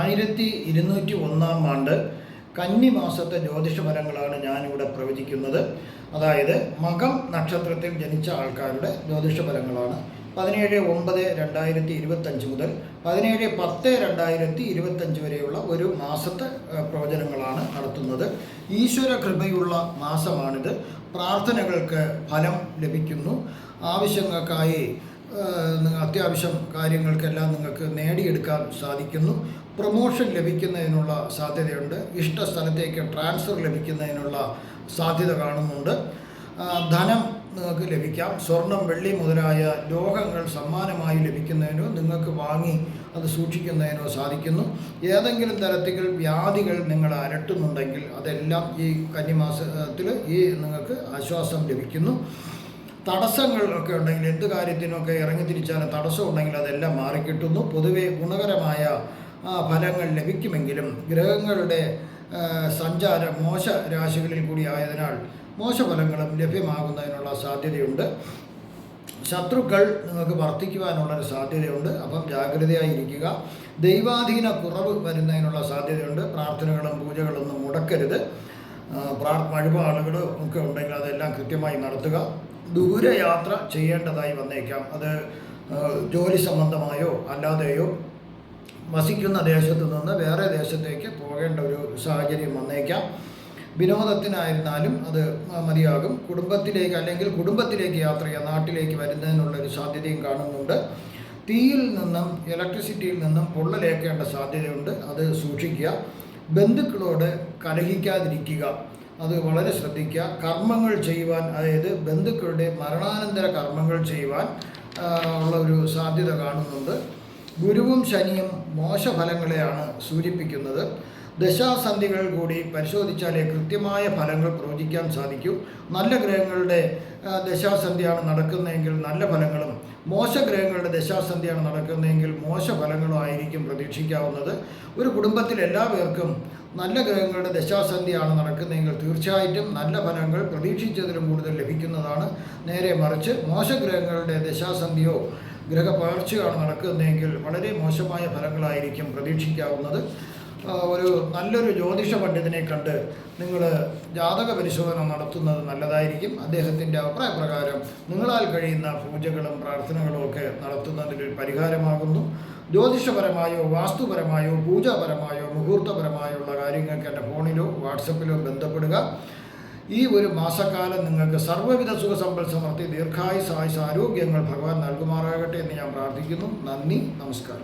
1201 കന്നി മാസത്തെ ജ്യോതിഷ ഫലങ്ങളാണ് ഞാനിവിടെ പ്രവചിക്കുന്നത്. അതായത് മകം നക്ഷത്രത്തിൽ ജനിച്ച ആൾക്കാരുടെ ജ്യോതിഷ ഫലങ്ങളാണ്. 17/9/2025 മുതൽ 17/10/2025 വരെയുള്ള ഒരു മാസത്തെ പ്രവചനങ്ങളാണ് നടത്തുന്നത്. ഈശ്വര കൃപയുള്ള മാസമാണിത്. പ്രാർത്ഥനകൾക്ക് ഫലം ലഭിക്കുന്നു. ആവശ്യങ്ങൾക്കായി അത്യാവശ്യം കാര്യങ്ങൾക്കെല്ലാം നിങ്ങൾക്ക് നേടിയെടുക്കാൻ സാധിക്കുന്നു. പ്രൊമോഷൻ ലഭിക്കുന്നതിനുള്ള സാധ്യതയുണ്ട്. ഇഷ്ട സ്ഥലത്തേക്ക് ട്രാൻസ്ഫർ ലഭിക്കുന്നതിനുള്ള സാധ്യത കാണുന്നുണ്ട്. ധനം നിങ്ങൾക്ക് ലഭിക്കാം. സ്വർണം, വെള്ളി മുതലായ ലോഹങ്ങൾ സമ്മാനമായി ലഭിക്കുന്നതിനോ നിങ്ങൾക്ക് വാങ്ങി അത് സൂക്ഷിക്കുന്നതിനോ സാധിക്കുന്നു. ഏതെങ്കിലും തരത്തിൽ വ്യാധികൾ നിങ്ങളെ അലട്ടുന്നുണ്ടെങ്കിൽ അതെല്ലാം ഈ കന്നിമാസത്തിൽ നിങ്ങൾക്ക് ആശ്വാസം ലഭിക്കുന്നു. തടസ്സങ്ങളൊക്കെ ഉണ്ടെങ്കിൽ, എന്ത് കാര്യത്തിനൊക്കെ ഇറങ്ങിത്തിരിച്ചാലും തടസ്സം ഉണ്ടെങ്കിൽ അതെല്ലാം മാറിക്കിട്ടുന്നു. പൊതുവെ ഗുണകരമായ ഫലങ്ങൾ ലഭിക്കുമെങ്കിലും ഗ്രഹങ്ങളുടെ സഞ്ചാരം മോശ രാശികളിൽ കൂടി ആയതിനാൽ മോശഫലങ്ങളും ലഭ്യമാകുന്നതിനുള്ള സാധ്യതയുണ്ട്. ശത്രുക്കൾ നിങ്ങൾക്ക് വർദ്ധിക്കുവാനുള്ളൊരു സാധ്യതയുണ്ട്. അപ്പം ജാഗ്രതയായിരിക്കുക. ദൈവാധീന കുറവ് വരുന്നതിനുള്ള സാധ്യതയുണ്ട്. പ്രാർത്ഥനകളും പൂജകളൊന്നും മുടക്കരുത്. വഴിപാടുകൾ ഒക്കെ ഉണ്ടെങ്കിൽ അതെല്ലാം കൃത്യമായി നടത്തുക. ദൂരയാത്ര ചെയ്യേണ്ടതായി വന്നേക്കാം. അത് ജോലി സംബന്ധമായോ അല്ലാതെയോ വസിക്കുന്ന ദേശത്തു നിന്ന് വേറെ ദേശത്തേക്ക് പോകേണ്ട ഒരു സാഹചര്യം വന്നേക്കാം. വിനോദത്തിനായിരുന്നാലും അത് മതിയാകും. കുടുംബത്തിലേക്ക് അല്ലെങ്കിൽ കുടുംബത്തിലേക്ക് യാത്ര ചെയ്യാൻ നാട്ടിലേക്ക് വരുന്നതിനുള്ളൊരു സാധ്യതയും കാണുന്നുണ്ട്. തീയിൽ നിന്നും ഇലക്ട്രിസിറ്റിയിൽ നിന്നും പൊള്ളലേക്കേണ്ട സാധ്യതയുണ്ട്. അത് സൂക്ഷിക്കുക. ബന്ധുക്കളോട് കലഹിക്കാതിരിക്കുക. അത് വളരെ ശ്രദ്ധിക്കുക. കർമ്മങ്ങൾ ചെയ്യുവാൻ, അതായത് ബന്ധുക്കളുടെ മരണാനന്തര കർമ്മങ്ങൾ ചെയ്യുവാൻ ഉള്ള ഒരു സാധ്യത കാണുന്നുണ്ട്. ഗുരുവും ശനിയും മോശഫലങ്ങളെയാണ് സൂചിപ്പിക്കുന്നത്. ദശാസന്ധികൾ കൂടി പരിശോധിച്ചാലേ കൃത്യമായ ഫലങ്ങൾ പ്രവചിക്കാൻ സാധിക്കൂ. നല്ല ഗ്രഹങ്ങളുടെ ദശാസന്ധിയാണ് നടക്കുന്നതെങ്കിൽ നല്ല ഫലങ്ങളും, മോശഗ്രഹങ്ങളുടെ ദശാസന്ധിയാണ് നടക്കുന്നതെങ്കിൽ മോശഫലങ്ങളും ആയിരിക്കും പ്രതീക്ഷിക്കാവുന്നത്. ഒരു കുടുംബത്തിൽ എല്ലാ പേർക്കും നല്ല ഗ്രഹങ്ങളുടെ ദശാസന്ധിയാണ് നടക്കുന്നതെങ്കിൽ തീർച്ചയായിട്ടും നല്ല ഫലങ്ങൾ പ്രതീക്ഷിച്ചതിലും കൂടുതൽ ലഭിക്കുന്നതാണ്. നേരെ മറിച്ച് മോശഗ്രഹങ്ങളുടെ ദശാസന്ധിയോ ഗ്രഹപകർച്ചയാണ് നടക്കുന്നതെങ്കിൽ വളരെ മോശമായ ഫലങ്ങളായിരിക്കും പ്രതീക്ഷിക്കാവുന്നത്. ഒരു നല്ലൊരു ജ്യോതിഷ പണ്ഡിതനെ കണ്ട് നിങ്ങൾ ജാതക പരിശോധന നടത്തുന്നത് നല്ലതായിരിക്കും. അദ്ദേഹത്തിൻ്റെ അഭിപ്രായപ്രകാരം നിങ്ങളാൽ കഴിയുന്ന പൂജകളും പ്രാർത്ഥനകളും ഒക്കെ നടത്തുന്നതിൽ പരിഹാരമാകുന്നു. ജ്യോതിഷപരമായോ വാസ്തുപരമായോ പൂജാപരമായോ മുഹൂർത്തപരമായോ ഉള്ള കാര്യങ്ങൾക്ക് എൻ്റെ ഫോണിലോ വാട്സപ്പിലോ ബന്ധപ്പെടുക. ഈ ഒരു മാസക്കാലം നിങ്ങൾക്ക് സർവ്വവിധ സുഖസമ്പൽ സമൃദ്ധി, ദീർഘായുസ്, ആയുസ്, ആരോഗ്യങ്ങൾ ഭഗവാൻ നൽകുമാറാകട്ടെ എന്ന് ഞാൻ പ്രാർത്ഥിക്കുന്നു. നന്ദി, നമസ്കാരം.